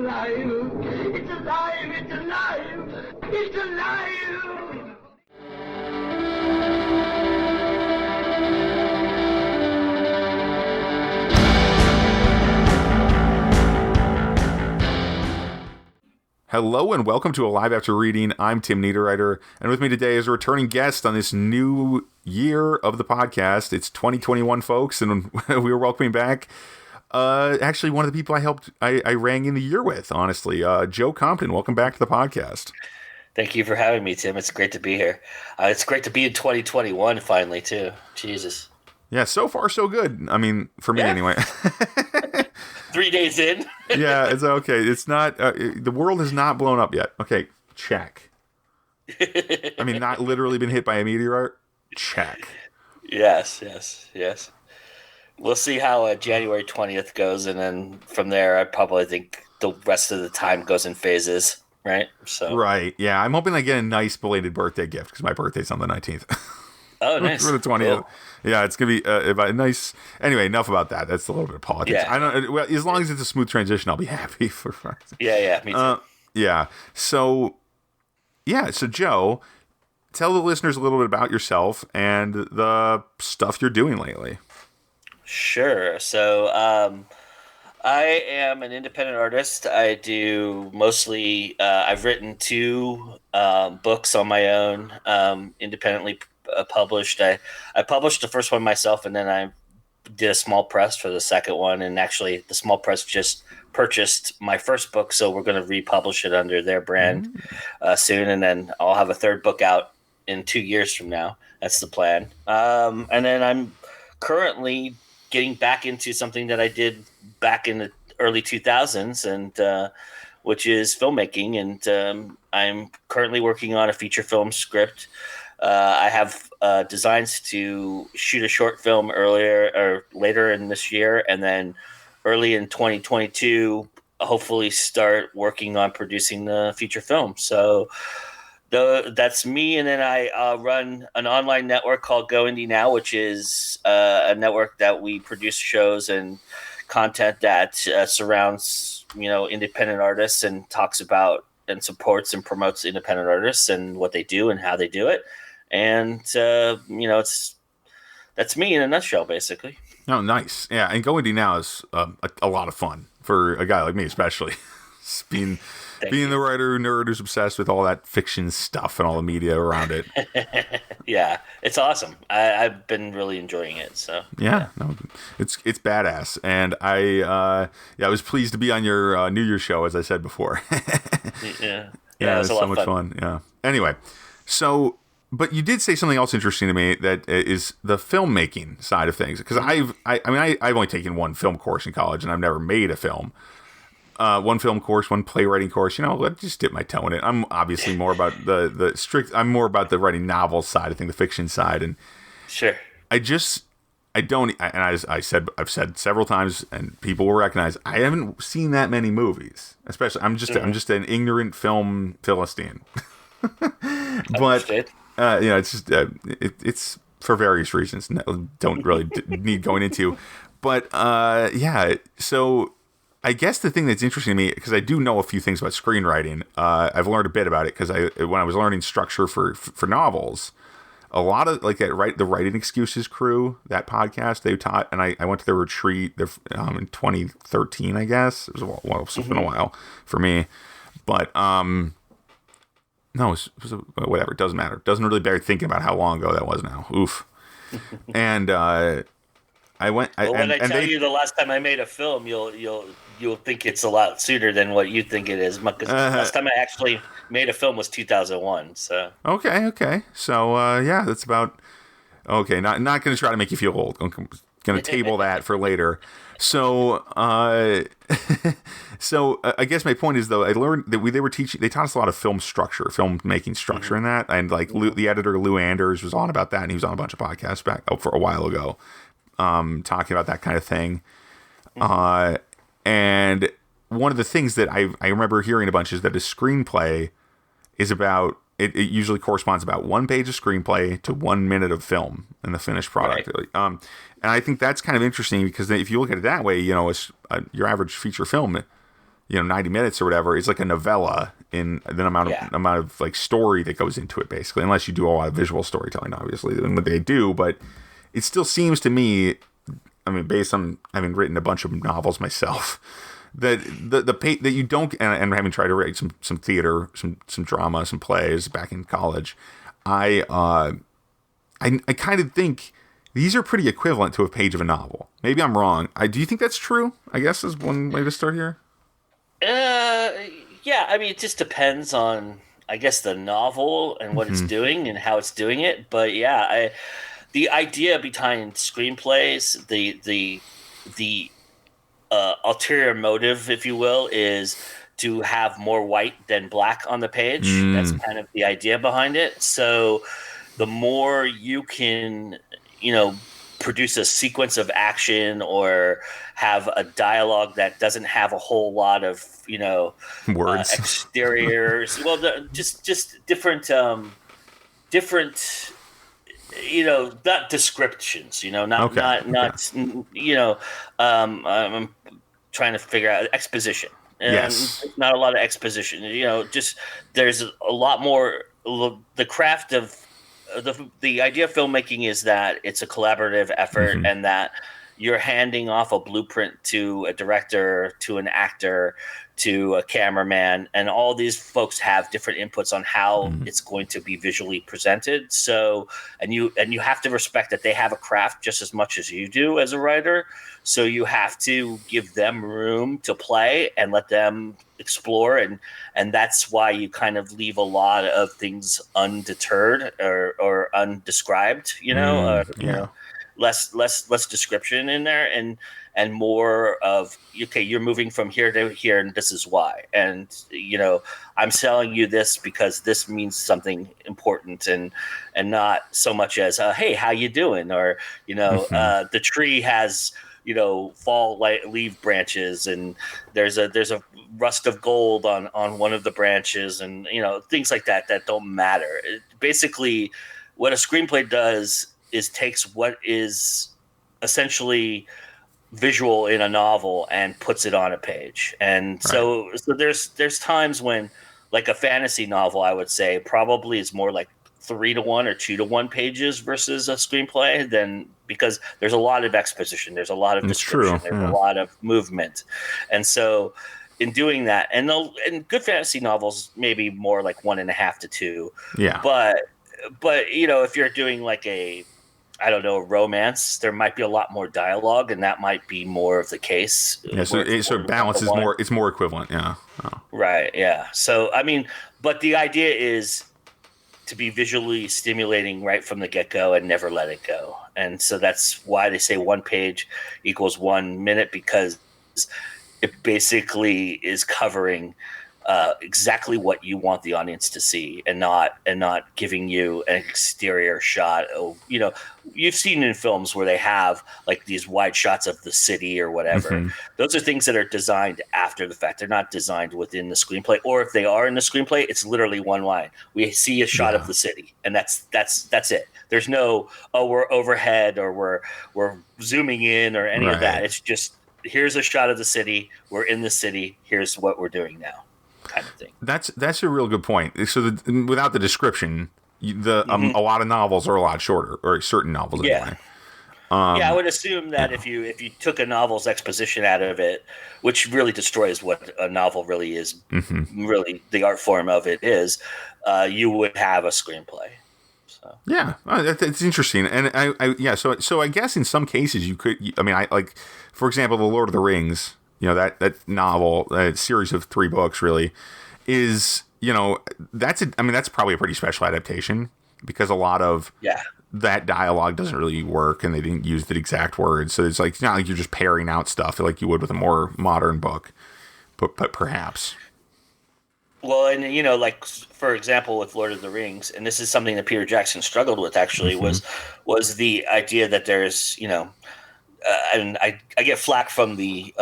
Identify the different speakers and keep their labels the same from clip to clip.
Speaker 1: alive! It's alive! It's alive! It's alive!
Speaker 2: Hello and welcome to Alive After Reading. I'm Tim Niederreiter, and with me today is a returning guest on this new year of the podcast. It's 2021, folks, and we are welcoming back actually one of the people I rang in the year with, honestly, Joe Compton. Welcome back to the podcast.
Speaker 3: Thank you for having me, Tim. It's great to be here. It's great to be in 2021 finally, too. Jesus.
Speaker 2: Yeah, so far so good. I mean, for me anyway.
Speaker 3: 3 days in.
Speaker 2: Yeah, it's okay. It's not, the world has not blown up yet. Okay, check. I mean, not literally been hit by a meteor. Check.
Speaker 3: Yes. We'll see how January 20th goes, and then from there, I probably think the rest of the time goes in phases, right? So.
Speaker 2: Right, yeah. I'm hoping I get a nice belated birthday gift, because my birthday's on the 19th.
Speaker 3: Oh, nice.
Speaker 2: For the 20th.
Speaker 3: Cool.
Speaker 2: Yeah, it's going to be a nice... Anyway, enough about that. That's a little bit of politics.
Speaker 3: Yeah.
Speaker 2: I don't. Well, as long as it's a smooth transition, I'll be happy for...
Speaker 3: Yeah, me too.
Speaker 2: Yeah. So, Joe, tell the listeners a little bit about yourself and the stuff you're doing lately.
Speaker 3: Sure. So, I am an independent artist. I do mostly... I've written 2 books on my own, independently published. I published the first one myself, and then I did a small press for the second one, and actually the small press just purchased my first book, so we're going to republish it under their brand soon, and then I'll have a third book out in 2 years from now. That's the plan. And then I'm currently getting back into something that I did back in the early 2000s, and which is filmmaking, and I'm currently working on a feature film script. I have designs to shoot a short film later in this year, and then early in 2022, hopefully start working on producing the feature film. So that's me, and then I run an online network called Go Indie Now, which is a network that we produce shows and content that surrounds independent artists and talks about and supports and promotes independent artists and what they do and how they do it. And, that's me in a nutshell, basically.
Speaker 2: Oh, nice. Yeah, and Go Indie Now is a lot of fun for a guy like me, especially. being the writer nerd who's obsessed with all that fiction stuff and all the media around it.
Speaker 3: Yeah, it's awesome. I've been really enjoying it. So
Speaker 2: no, it's badass, and I was pleased to be on your New Year's show, as I said before.
Speaker 3: yeah,
Speaker 2: it was
Speaker 3: a
Speaker 2: so
Speaker 3: lot
Speaker 2: much fun. Yeah. Anyway, so. But you did say something else interesting to me that is the filmmaking side of things. Because I've only taken one film course in college, and I've never made a film. One film course, one playwriting course. Let's just dip my toe in it. I'm obviously more about I'm more about the writing novel side, I think, the fiction side. And
Speaker 3: sure,
Speaker 2: I've said several times, and people will recognize, I haven't seen that many movies. Especially, I'm just an ignorant film philistine. But. It's just it's for various reasons. Don't really need going into, but So I guess the thing that's interesting to me, because I do know a few things about screenwriting. I've learned a bit about it because when I was learning structure for novels, a lot of the Writing Excuses crew, that podcast they taught, and I went to their retreat in 2013. I guess it was it's been a while for me, but No, whatever. It doesn't matter. It doesn't really bear thinking about how long ago that was now. Oof. And I went.
Speaker 3: When I tell you the last time I made a film, you'll think it's a lot sooner than what you think it is. Because last time I actually made a film was 2001. So
Speaker 2: okay. So that's about okay. Not going to try to make you feel old. I'm going to table that for later. So, I guess my point is, though, I learned that they taught us a lot of filmmaking structure in that. And the editor, Lou Anders, was on about that. And he was on a bunch of podcasts back for a while ago, talking about that kind of thing. And one of the things that I remember hearing a bunch is that a screenplay is about, it usually corresponds about 1 page of screenplay to 1 minute of film in the finished product. Right. And I think that's kind of interesting because if you look at it that way, your average feature film 90 minutes or whatever is like a novella in the amount of like story that goes into it, basically, unless you do a lot of visual storytelling, obviously, than what they do. But it still seems to me, I mean, based on having written a bunch of novels myself, that that you don't, and having tried to write some theater, some drama, some plays back in college, I kind of think these are pretty equivalent to a page of a novel. Maybe I'm wrong. Do you think that's true? I guess is one way to start here.
Speaker 3: Yeah. I mean, it just depends on, I guess, the novel and what it's doing and how it's doing it. But yeah, the idea behind screenplays, the ulterior motive, if you will, is to have more white than black on the page. That's kind of the idea behind it. So the more you can, produce a sequence of action or have a dialogue that doesn't have a whole lot of,
Speaker 2: words,
Speaker 3: exteriors. Well, just different, not descriptions, I'm trying to figure out exposition. And
Speaker 2: yes.
Speaker 3: Not a lot of exposition, just there's a lot more. The craft of the idea of filmmaking is that it's a collaborative effort and that you're handing off a blueprint to a director, to an actor, to a cameraman, and all these folks have different inputs on how it's going to be visually presented. So, and you have to respect that they have a craft just as much as you do as a writer. So you have to give them room to play and let them explore, and that's why you kind of leave a lot of things undeterred or undescribed, less description in there and more of, okay, you're moving from here to here and this is why, and I'm selling you this because this means something important, and not so much as hey, how you doing, or the tree has fall leaf branches and there's a rust of gold on one of the branches, and things like that don't matter. Basically what a screenplay does is takes what is essentially visual in a novel and puts it on a page. And so there's times when, like a fantasy novel, I would say probably is more like 3-to-1 or 2-to-1 pages versus a screenplay, because there's a lot of exposition, there's a lot of description, there's a lot of movement. And so in doing that, and good fantasy novels maybe more like 1.5 to 2.
Speaker 2: Yeah.
Speaker 3: But if you're doing like a romance, there might be a lot more dialogue, and that might be more of the case.
Speaker 2: Yeah, so balance is more. It's more equivalent. Yeah. Oh.
Speaker 3: Right. Yeah. So I mean, but the idea is to be visually stimulating right from the get-go and never let it go. And so that's why they say 1 page equals 1 minute, because it basically is covering exactly what you want the audience to see, and not giving you an exterior shot of, you've seen in films where they have like these wide shots of the city or whatever. Those are things that are designed after the fact. They're not designed within the screenplay, or if they are in the screenplay, it's literally one line. We see a shot of the city, and that's it. There's no, we're overhead or we're zooming in or any of that. It's just, here's a shot of the city. We're in the city. Here's what we're doing now. Kind of thing. That's
Speaker 2: a real good point. So without the description, a lot of novels are a lot shorter, or certain novels anyway.
Speaker 3: I would assume that if you took a novel's exposition out of it, which really destroys what a novel really is, really the art form of it is, you would have a screenplay. So. Yeah,
Speaker 2: it's interesting, and So I guess in some cases you could. I mean, for example, The Lord of the Rings. That novel, that series of 3 books, really is, that's probably a pretty special adaptation, because a lot of that dialogue doesn't really work, and they didn't use the exact words. So it's not like you're just pairing out stuff like you would with a more modern book, but perhaps.
Speaker 3: Well, and like for example, with Lord of the Rings, and this is something that Peter Jackson struggled with actually, was the idea that there's and I get flack from the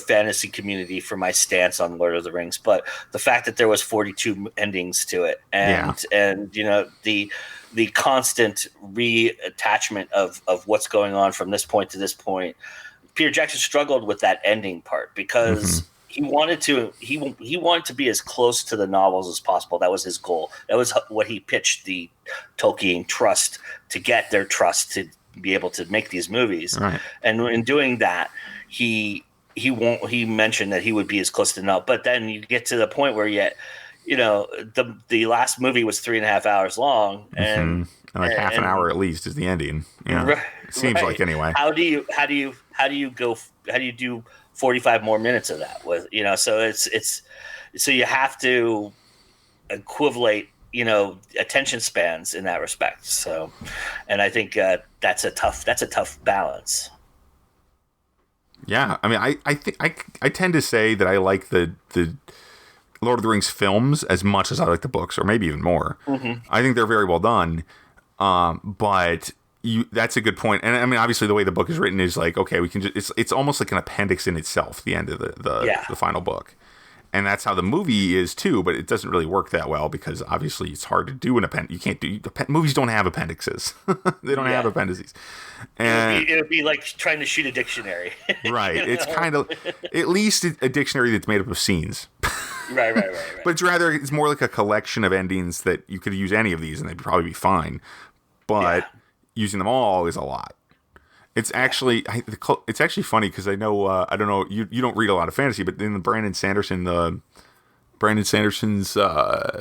Speaker 3: fantasy community for my stance on Lord of the Rings, but the fact that there was 42 endings to it, and the constant reattachment of what's going on from this point to this point, Peter Jackson struggled with that ending part, because he wanted to be as close to the novels as possible. That was his goal. That was what he pitched the Tolkien Trust to get their trust to be able to make these movies.
Speaker 2: Right.
Speaker 3: And in doing that, he mentioned that he would be as close to now. But then you get to the point where the last movie was 3.5 hours long, and
Speaker 2: half an hour at least is the ending. Yeah,
Speaker 3: right,
Speaker 2: it seems like anyway.
Speaker 3: How do you do 45 more minutes of that with so you have to equivalate attention spans in that respect. So, and I think that's a tough balance.
Speaker 2: Yeah, I mean, I tend to say that I like the Lord of the Rings films as much as I like the books, or maybe even more. Mm-hmm. I think they're very well done, but that's a good point. And I mean, obviously, the way the book is written is like, okay, we can just it's almost like an appendix in itself. The end of the final book, and that's how the movie is too. But it doesn't really work that well because obviously it's hard to do an appendix. You can't do movies don't have appendixes. They don't have appendices. And
Speaker 3: it would be like trying to shoot a dictionary.
Speaker 2: Right. It's kind of at least a dictionary that's made up of scenes.
Speaker 3: Right.
Speaker 2: But it's more like a collection of endings that you could use any of these and they'd probably be fine. But using them all is a lot. It's actually funny because I know I don't know you don't read a lot of fantasy, but in the Brandon Sanderson's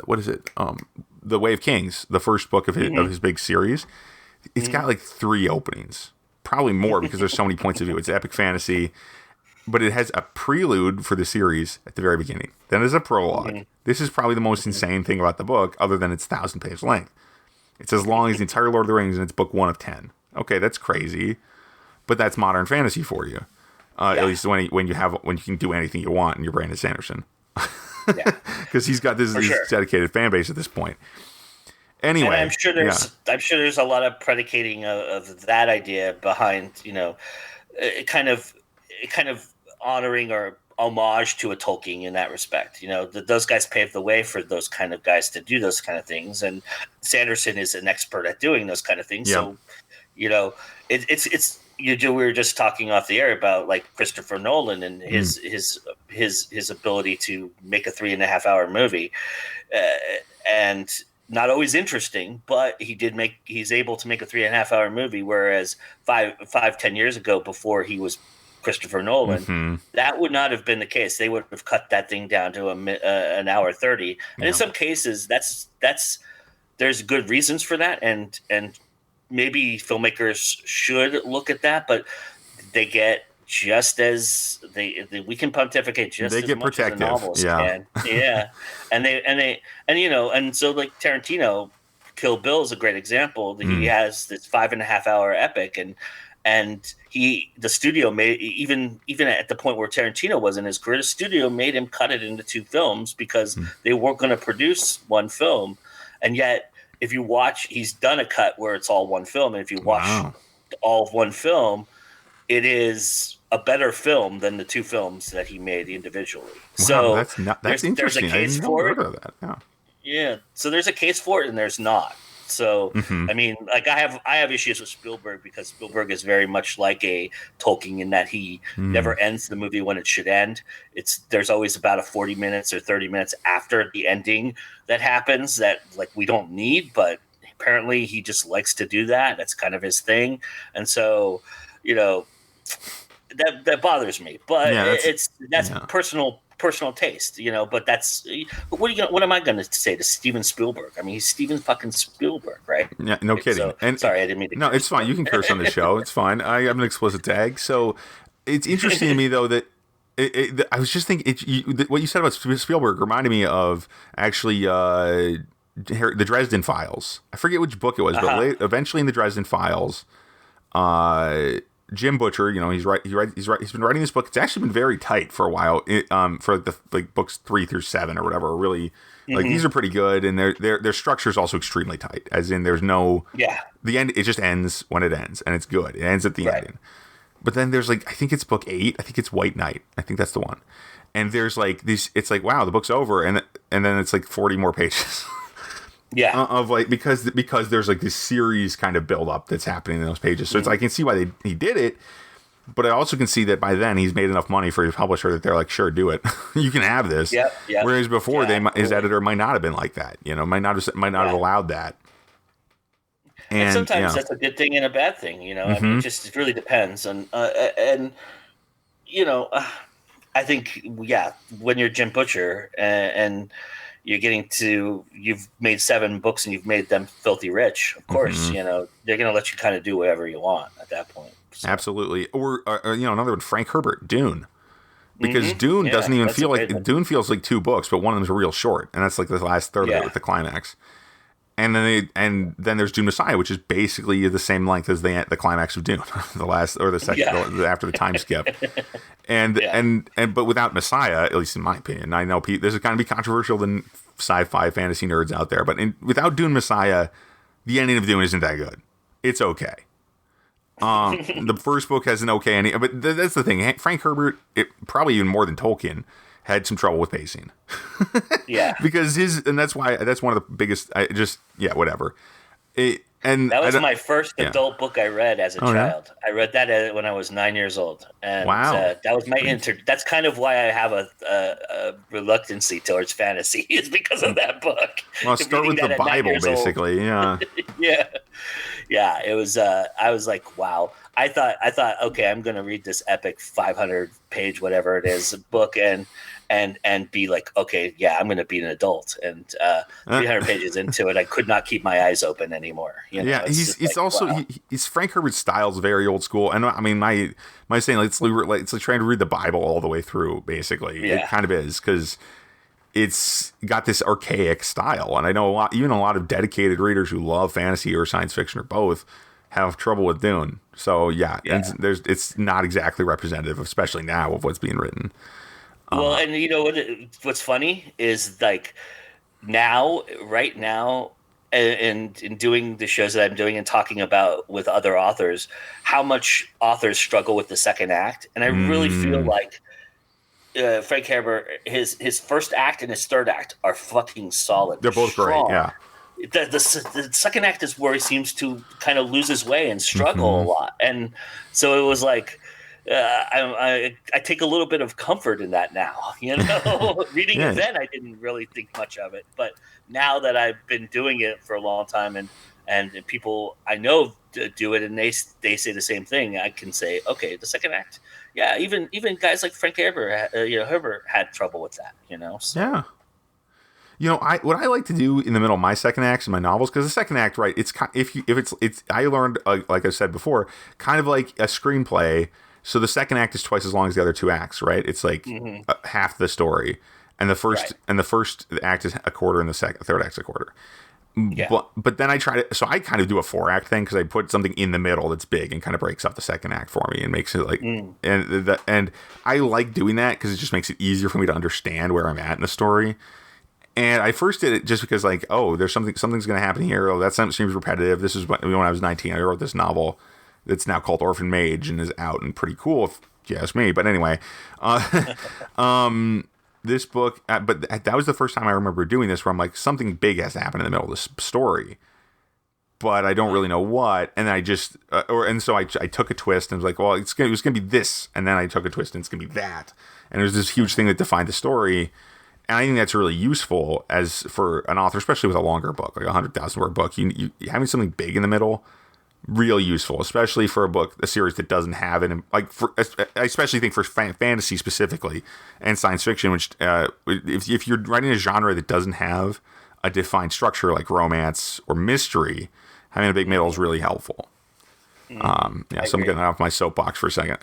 Speaker 2: what is it? The Way of Kings, the first book of his big series. It's got like 3 openings, probably more because there's so many points of view. It's epic fantasy, but it has a prelude for the series at the very beginning. Then there's a prologue. Mm-hmm. This is probably the most insane thing about the book, other than its 1,000-page length. It's as long as the entire Lord of the Rings, and it's book 1 of 10. Okay, that's crazy, but that's modern fantasy for you. At least when you can do anything you want, and you're Brandon Sanderson, because he's got this dedicated fan base at this point. Anyway, and
Speaker 3: I'm sure there's a lot of predicating of that idea behind kind of honoring or homage to a Tolkien in that respect. Those guys paved the way for those kind of guys to do those kind of things, and Sanderson is an expert at doing those kind of things. Yeah. So it's we were just talking off the air about like Christopher Nolan and his ability to make a 3.5 hour movie, and not always interesting, but he's able to make a 3.5 hour movie. Whereas 10 years ago, before he was Christopher Nolan, that would not have been the case. They would have cut that thing down to an hour 30. And in some cases, there's good reasons for that. And maybe filmmakers should look at that, but they get just as we can pontificate just as much protective. As the novels can. Yeah. And so like Tarantino, Kill Bill is a great example. He has this 5.5 hour epic, and the studio made even at the point where Tarantino was in his career, the studio made him cut it into 2 films because they weren't going to produce one film. And yet, if you watch, he's done a cut where it's all one film, and if you watch all of one film, it is a better film than the 2 films that he made individually.
Speaker 2: Wow,
Speaker 3: so
Speaker 2: that's interesting.
Speaker 3: There's a case for it. Yeah. So there's a case for it, and there's not. So I mean, like I have issues with Spielberg because Spielberg is very much like a Tolkien in that he never ends the movie when it should end. There's always about a 40 minutes or 30 minutes after the ending that happens that like we don't need, but apparently he just likes to do that. That's kind of his thing, and so that bothers me. But that's personal taste, but that's what am I going to say to Steven Spielberg? I mean, he's Steven fucking Spielberg, right?
Speaker 2: Yeah, no kidding.
Speaker 3: So,
Speaker 2: and
Speaker 3: sorry, I didn't mean to.
Speaker 2: No, it's fine. You can curse on the show. It's fine. I have an explicit tag. So it's interesting to me though that I was just thinking what you said about Spielberg reminded me of actually the Dresden Files. I forget which book it was, but eventually in the Dresden Files, Jim Butcher, he's been writing this book. It's actually been very tight for a while. For the books 3 through 7 or whatever, really these are pretty good, and their structure is also extremely tight. As in, there's no the end. It just ends when it ends, and it's good. It ends at the ending. But then there's I think it's book 8. I think it's White Knight. I think that's the one. And there's these. It's like wow, the book's over, and then it's 40 more pages.
Speaker 3: Yeah,
Speaker 2: of because there's this series kind of build up that's happening in those pages. So it's I can see why he did it, But I also can see that by then he's made enough money for his publisher that they're like, sure, do it. You can have this.
Speaker 3: Yep.
Speaker 2: Whereas before, his editor might not have been like that. Might not have allowed that.
Speaker 3: And sometimes that's a good thing and a bad thing. I mean, it really depends. And I think when you're Jim Butcher and you've made 7 books and you've made them filthy rich, of course, they're going to let you kind of do whatever you want at that point. So.
Speaker 2: Absolutely. Or another one, Frank Herbert, Dune. Because Dune doesn't even feel like Dune feels like 2 books, but one of them's real short, and that's like the last third of it with the climax. And then there's Dune Messiah, which is basically the same length as the climax of Dune, the last or the second after the time skip. But without Messiah, at least in my opinion, I know this is going to be controversial than sci-fi fantasy nerds out there, but without Dune Messiah, the ending of Dune isn't that good. It's okay. The first book has an okay ending, but that's the thing. Frank Herbert, probably even more than Tolkien, had some trouble with pacing. Because that's one of the biggest. Whatever. That
Speaker 3: was my first adult book I read as a child. Yeah? I read that when I was 9 years old, and that was my That's kind of why I have a reluctancy towards fantasy, is because of that book.
Speaker 2: Well, start with the Bible, basically. Yeah.
Speaker 3: Yeah. It was. I was like, wow. I thought, okay, I'm going to read this epic 500-page, whatever it is, book, and be like, okay, I'm going to be an adult. And 300 pages into it, I could not keep my eyes open anymore.
Speaker 2: He's Frank Herbert's style is very old school. And I mean, my saying it's like trying to read the Bible all the way through. Basically, it kind of is, because it's got this archaic style. And I know a lot of dedicated readers who love fantasy or science fiction or both have trouble with Dune. So and it's not exactly representative, especially now, of what's being written.
Speaker 3: Well, and what's funny is, like, right now, and in doing the shows that I'm doing and talking about with other authors, how much authors struggle with the second act. And I really feel like Frank Herbert, his first act and his third act are fucking solid.
Speaker 2: They're both strong. Great, yeah.
Speaker 3: The second act is where he seems to kind of lose his way and struggle a lot. And so it was like, I take a little bit of comfort in that now, reading it then, I didn't really think much of it, but now that I've been doing it for a long time and people I know do it and they say the same thing, I can say, okay, the second act, even guys like Frank Herbert, Herbert had trouble with that, so.
Speaker 2: What I like to do in the middle of my second acts in my novels, because the second act, right, it's I learned, like I said before, kind of like a screenplay. So the second act is twice as long as the other 2 acts, right? It's like half the story, and the first act is a quarter, and the third act's a quarter. Yeah. But then I kind of do a 4-act thing, because I put something in the middle that's big and kind of breaks up the second act for me and makes it like and I like doing that because it just makes it easier for me to understand where I'm at in the story. And I first did it just because, like, there's something's going to happen here. Oh, that seems repetitive. This is when I was 19. I wrote this novel that's now called Orphan Mage and is out and pretty cool, if you ask me. But anyway, this book, but that was the first time I remember doing this, where I'm like, something big has to happen in the middle of this story, but I don't really know what. And then I just, so I took a twist and was like, well, it was going to be this. And then I took a twist and it's going to be that. And there's this huge thing that defined the story. And I think that's really useful as for an author, especially with a longer book, like a 100,000 word book. You having something big in the middle, real useful, especially for a series that doesn't have it. I especially think for fantasy specifically and science fiction, which if you're writing a genre that doesn't have a defined structure like romance or mystery, having a big middle is really helpful. So I'm getting off my soapbox for a second.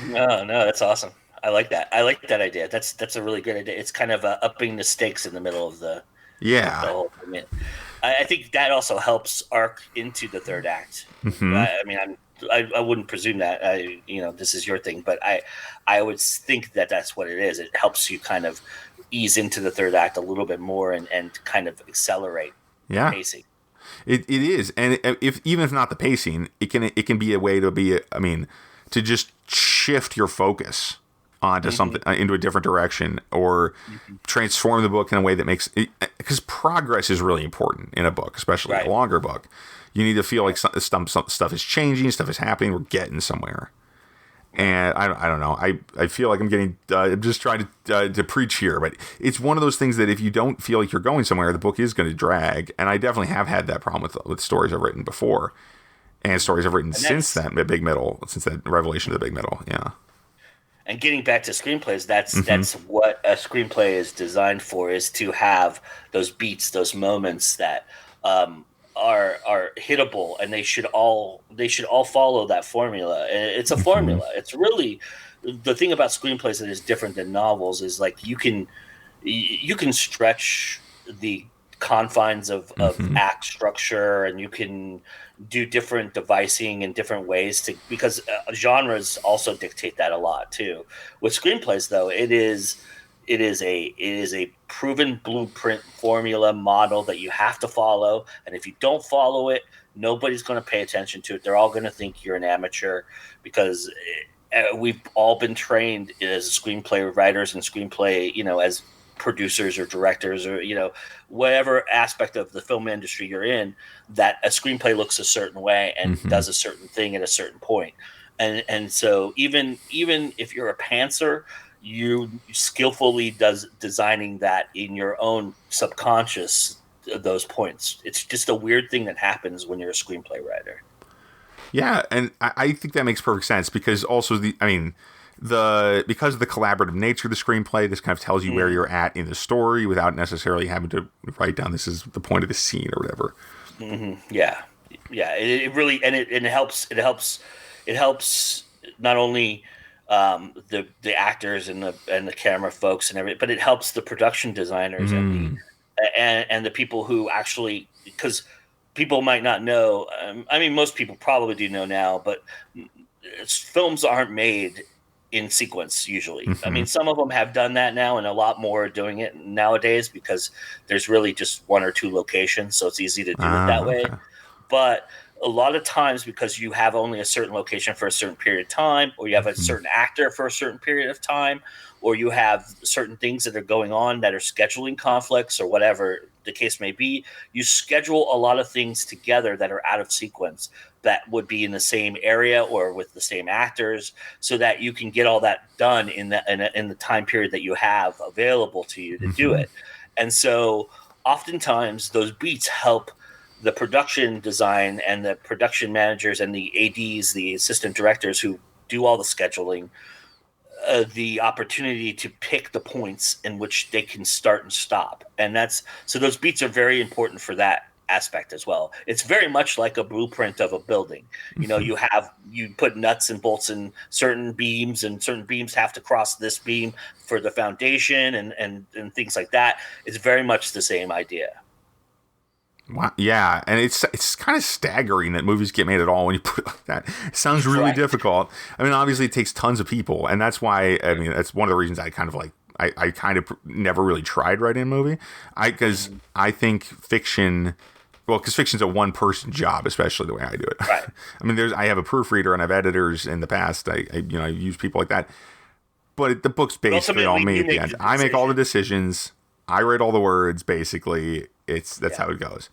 Speaker 3: No, that's awesome. I like that. I like that idea. That's a really good idea. It's kind of upping the stakes in the middle of the whole thing. I think that also helps arc into the third act. Mm-hmm. I wouldn't presume that. This is your thing, but I would think that that's what it is. It helps you kind of ease into the third act a little bit more and kind of accelerate the pacing.
Speaker 2: It is, and even if not the pacing, it can be a way to to just shift your focus onto something, into a different direction, or transform the book in a way that makes it, because progress is really important in a book, especially a longer book. You need to feel like stuff is changing, stuff is happening, we're getting somewhere. And I don't know. I feel like I'm just trying to preach here, but it's one of those things that if you don't feel like you're going somewhere, the book is going to drag. And I definitely have had that problem with stories I've written before, and stories I've written since that revelation of the big middle. Yeah.
Speaker 3: And getting back to screenplays, that's what a screenplay is designed for, is to have those beats, those moments that are hittable, and they should all follow that formula. And it's a formula. It's really the thing about screenplays that is different than novels is like you can stretch the confines of act structure, and you can do different devising in different ways because genres also dictate that a lot too. With screenplays, though, it is a proven blueprint formula model that you have to follow, and if you don't follow it, nobody's going to pay attention to it. They're all going to think you're an amateur, because we've all been trained as screenplay writers and screenplay, as producers or directors or whatever aspect of the film industry you're in, that a screenplay looks a certain way and does a certain thing at a certain point. And so even if you're a pantser, you skillfully designing that in your own subconscious, those points. It's just a weird thing that happens when you're a screenplay writer.
Speaker 2: Yeah, and I think that makes perfect sense, because also because of the collaborative nature of the screenplay, this kind of tells you where you're at in the story without necessarily having to write down this is the point of the scene or whatever.
Speaker 3: Yeah. It really, and it helps. It helps not only the actors and the camera folks and everything, but it helps the production designers and the people who actually, because people might not know. Most people probably do know now, but films aren't made in sequence usually. Some of them have done that now, and a lot more are doing it nowadays because there's really just one or two locations, so it's easy to do it that way. But a lot of times, because you have only a certain location for a certain period of time, or you have a certain actor for a certain period of time, or you have certain things that are going on that are scheduling conflicts or whatever the case may be, you schedule a lot of things together that are out of sequence that would be in the same area or with the same actors, so that you can get all that done in the time period that you have available to you to do it. And so oftentimes those beats help the production design and the production managers and the ADs, the assistant directors who do all the scheduling, the opportunity to pick the points in which they can start and stop. And so those beats are very important for that aspect as well. It's very much like a blueprint of a building. You put nuts and bolts in certain beams, and certain beams have to cross this beam for the foundation and things like that. It's very much the same idea.
Speaker 2: Wow. Yeah, and it's kind of staggering that movies get made at all when you put it like that. It sounds really difficult. Obviously it takes tons of people, and that's why that's one of the reasons I kind of never really tried writing a movie. Because I think fiction, because fiction's a one-person job, especially the way I do it.
Speaker 3: Right.
Speaker 2: I have a proofreader and I have editors in the past. I use people like that, but the book's basically all me at the end. I make all the decisions. I write all the words, basically. That's how it goes.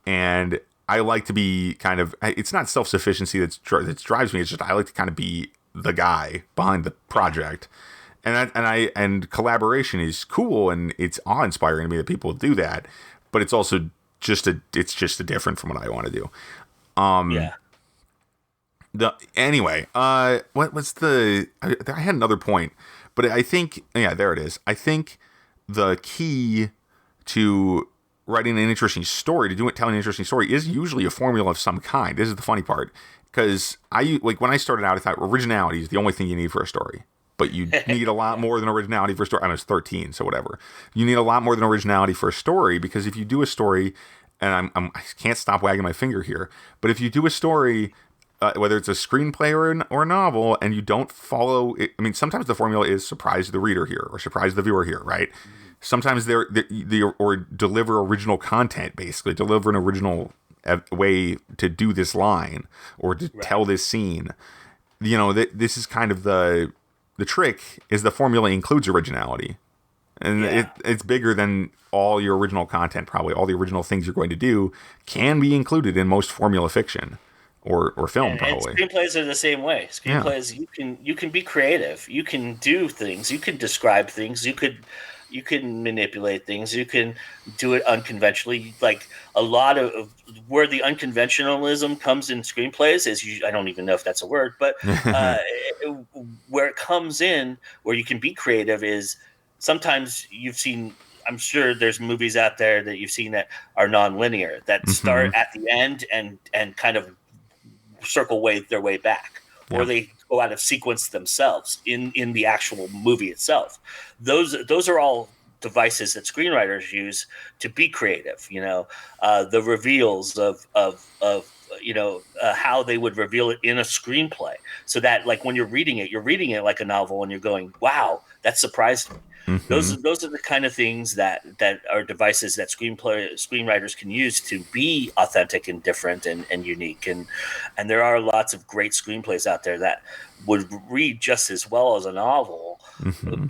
Speaker 2: And I like to be kind of, it's not self-sufficiency that drives me. It's just, I like to kind of be the guy behind the project. And collaboration is cool, and it's awe-inspiring to me that people do that. But it's also just different from what I want to do. Anyway, what was I had another point, but I think, there it is. I think the key to writing an interesting story, telling an interesting story, is usually a formula of some kind. This is the funny part, because when I started out, I thought originality is the only thing you need for a story. But you need a lot more than originality for a story. I was 13, so whatever. You need a lot more than originality for a story, because if you do a story, and I can't stop wagging my finger here, but if you do a story, whether it's a screenplay or a novel, and you don't follow it, sometimes the formula is surprise the reader here or surprise the viewer here, right? Sometimes or deliver original content, basically deliver an original way to do this line or to tell this scene. This is kind of the trick, is the formula includes originality, and it's bigger than all your original content. Probably all the original things you're going to do can be included in most formula fiction. or film,
Speaker 3: and
Speaker 2: probably.
Speaker 3: screenplays are the same way. Screenplays, you can be creative. You can do things. You can describe things. You can manipulate things. You can do it unconventionally. Like a lot of where the unconventionalism comes in screenplays is I don't even know if that's a word, but where it comes in, where you can be creative is sometimes you've seen. I'm sure there's movies out there that you've seen that are non-linear, that start at the end and kind of circle their way back, or they go out of sequence themselves in the actual movie itself. Those are all devices that screenwriters use to be creative. The reveals of how they would reveal it in a screenplay, so that like when you're reading it like a novel, and you're going, "Wow, that surprised me." Those are the kind of things that are devices that screenwriters can use to be authentic and different and unique. And there are lots of great screenplays out there that would read just as well as a novel.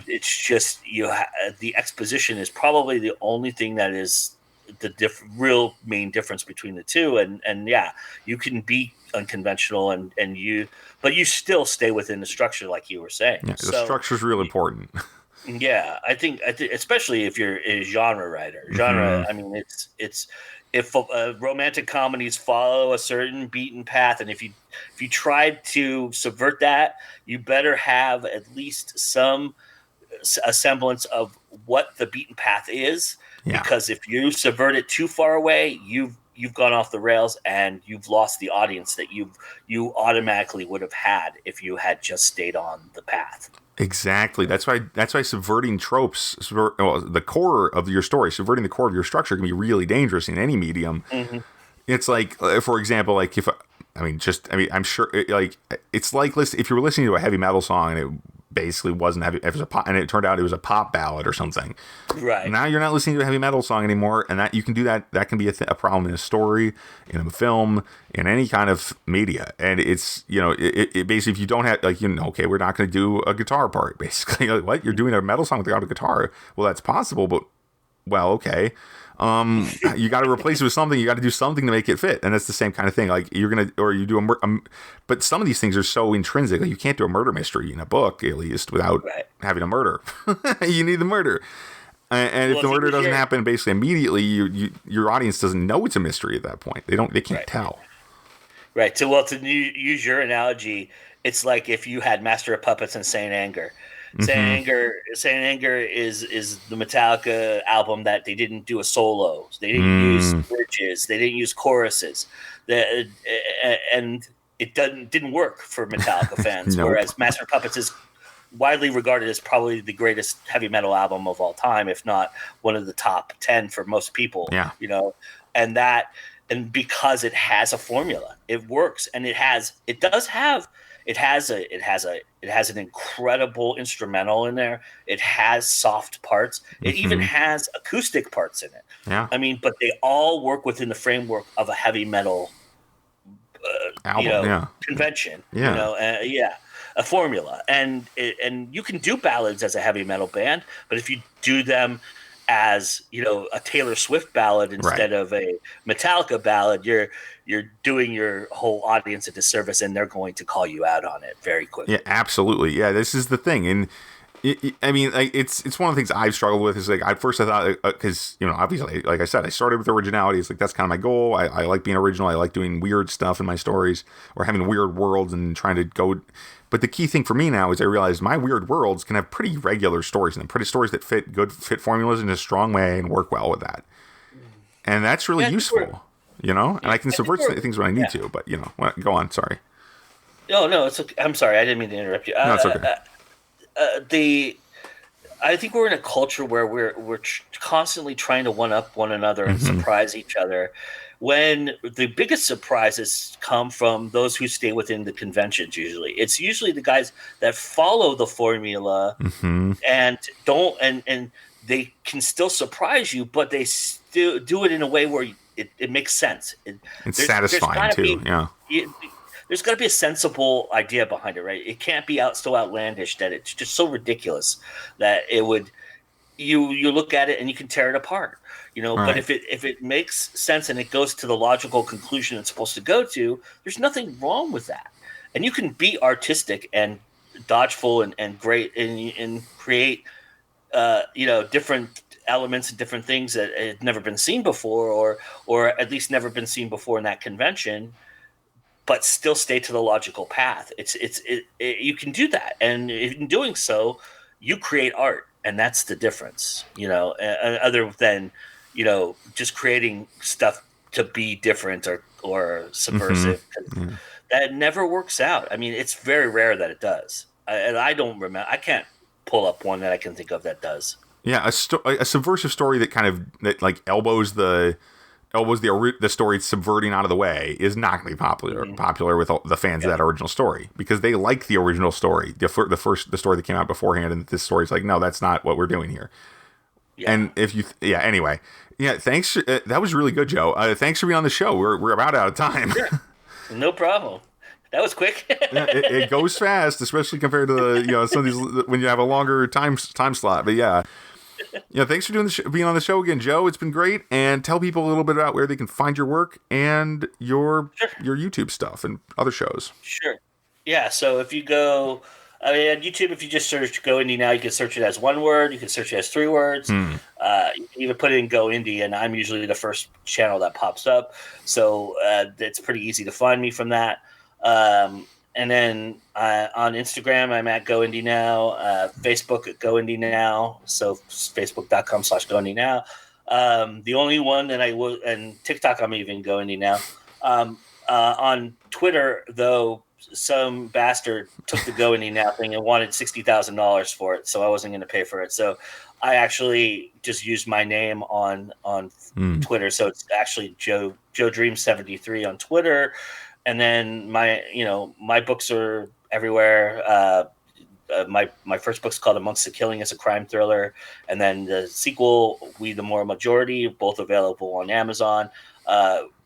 Speaker 3: It's just the exposition is probably the only thing that is the real main difference between the two. And yeah, you can be unconventional but you still stay within the structure, like you were saying.
Speaker 2: Yeah, the structure is real important.
Speaker 3: Yeah, I think especially if you're a genre writer. I mean, it's if romantic comedies follow a certain beaten path, and if you tried to subvert that, you better have at least a semblance of what the beaten path is. Yeah. Because if you subvert it too far away, you've gone off the rails, and you've lost the audience that you automatically would have had if you had just stayed on the path.
Speaker 2: Exactly. That's why subverting tropes, the core of your story, subverting the core of your structure can be really dangerous in any medium. It's like, for example, like I'm sure, it's like if you were listening to a heavy metal song and it basically wasn't heavy, and it turned out it was a pop ballad or something. Right. Now you're not listening to a heavy metal song anymore, and that you can do that. That can be a problem in a story, in a film, in any kind of media. And it's it basically, if you don't have okay, we're not going to do a guitar part. Basically, like, what, you're doing a metal song without a guitar? Well, that's possible, but okay. You got to replace it with something. You got to do something to make it fit, and that's the same kind of thing. Like you do but some of these things are so intrinsic. Like you can't do a murder mystery in a book, at least, without having a murder. You need the murder, and if the murder doesn't happen basically immediately, your audience doesn't know it's a mystery at that point. They can't tell.
Speaker 3: Right. To use your analogy, it's like if you had Master of Puppets and Saint Anger. Saint Anger is the Metallica album that they didn't do a solo. They didn't use bridges. They didn't use choruses. And it didn't work for Metallica fans. Nope. Whereas Master of Puppets is widely regarded as probably the greatest heavy metal album of all time, if not one of the top 10 for most people. Yeah. And because it has a formula, it works, and it has an incredible instrumental in there. It has soft parts. It even has acoustic parts in it. Yeah. I mean, but they all work within the framework of a heavy metal album, convention. Yeah. A formula. And you can do ballads as a heavy metal band, but if you do them as a Taylor Swift ballad instead of a Metallica ballad, you're doing your whole audience a disservice, and they're going to call you out on it very quickly.
Speaker 2: Yeah, absolutely. Yeah, this is the thing, and it's one of the things I've struggled with. Is like I thought, because obviously, like I said, I started with originality. It's like that's kind of my goal. I like being original. I like doing weird stuff in my stories, or having weird worlds and trying to go. But the key thing for me now is I realize my weird worlds can have pretty regular stories in them, pretty stories that fit formulas in a strong way and work well with that. And that's really useful, and I can subvert things when I need to, but go on. Sorry.
Speaker 3: No, it's okay. I'm sorry. I didn't mean to interrupt you.
Speaker 2: No, it's okay.
Speaker 3: I think we're in a culture where we're constantly trying to one up one another and surprise each other, when the biggest surprises come from those who stay within the conventions. It's usually the guys that follow the formula and don't, and they can still surprise you, but they still do it in a way where it makes sense.
Speaker 2: It's satisfying too.
Speaker 3: There's got to be a sensible idea behind it, right? It can't be so outlandish that it's just so ridiculous that it would you look at it and you can tear it apart,
Speaker 2: Right.
Speaker 3: But if it makes sense and it goes to the logical conclusion it's supposed to go to, there's nothing wrong with that. And you can be artistic and dodgeful and great and create different elements and different things that had never been seen before, or at least never been seen before in that convention, but still stay to the logical path. You can do that, and in doing so, you create art, and that's the difference. Other than just creating stuff to be different or subversive.
Speaker 2: Mm-hmm.
Speaker 3: That never works out. I mean, it's very rare that it does, and I don't remember. I can't pull up one that I can think of that does.
Speaker 2: Yeah, a subversive story that like elbows the story subverting out of the way is not going to be popular with the fans of that original story, because they like the original story, the story that came out beforehand, and this story's like, no, that's not what we're doing here. Yeah. And if you anyway, thanks. That was really good, Joe. Thanks for being on the show. We're about out of time.
Speaker 3: Sure. No problem. That was quick.
Speaker 2: Yeah, it goes fast, especially compared to the some of these when you have a longer time slot. But thanks for being on the show again, Joe. It's been great. And tell people a little bit about where they can find your work and your YouTube stuff and other shows.
Speaker 3: Sure. Yeah. So if you go, on YouTube, if you just search "Go Indie Now," you can search it as one word. You can search it as 3 words. You can even put it in "Go Indie," and I'm usually the first channel that pops up. So it's pretty easy to find me from that. And then on Instagram, I'm at Go Indie Now. Facebook at Go Indie Now. So facebook.com/Go Indie Now. The only one that I will, and TikTok, I'm even Go Indie Now. On Twitter, though, some bastard took the Go Indie Now thing and wanted $60,000 for it, so I wasn't going to pay for it. So I actually just used my name on Twitter. So it's actually Joe Dream 73 on Twitter. And then my books are everywhere. My first book's called Amongst the Killing. It's a crime thriller. And then the sequel, We the Moral Majority, both available on Amazon.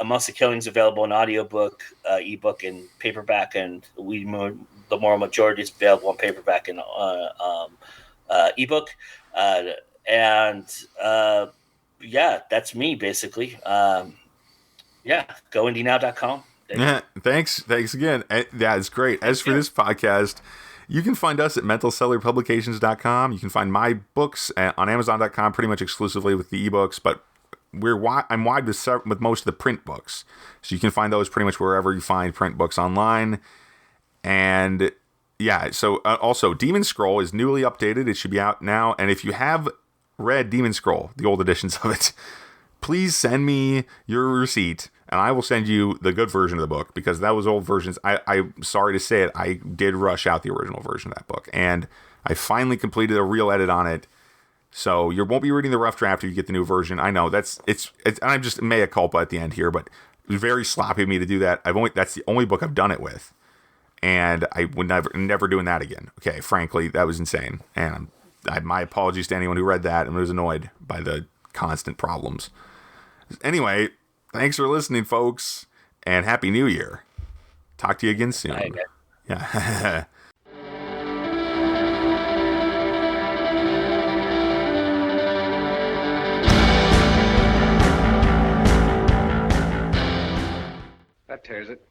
Speaker 3: Amongst the Killing is available in audiobook, ebook, and paperback. And the Moral Majority is available on paperback and ebook. That's me, basically. GoIndieNow.com.
Speaker 2: Yeah, thanks again. Yeah, it's great. As for this podcast, you can find us at mentalcellularpublications.com. You can find my books on Amazon.com pretty much exclusively with the ebooks, but I'm wide with most of the print books. So you can find those pretty much wherever you find print books online. And so also Demon Scroll is newly updated. It should be out now. And if you have read Demon Scroll, the old editions of it, please send me your receipt, and I will send you the good version of the book, because those old versions, I'm sorry to say it, I did rush out the original version of that book, and I finally completed a real edit on it. So you won't be reading the rough draft if you get the new version. I know it's I'm just mea culpa at the end here, but it was very sloppy of me to do that. That's the only book I've done it with, and I would never doing that again. Okay, frankly, that was insane, and my apologies to anyone who read that and was annoyed by the constant problems. Anyway, thanks for listening, folks, and Happy New Year. Talk to you again soon.
Speaker 3: Bye,
Speaker 2: yeah.
Speaker 4: That tears it.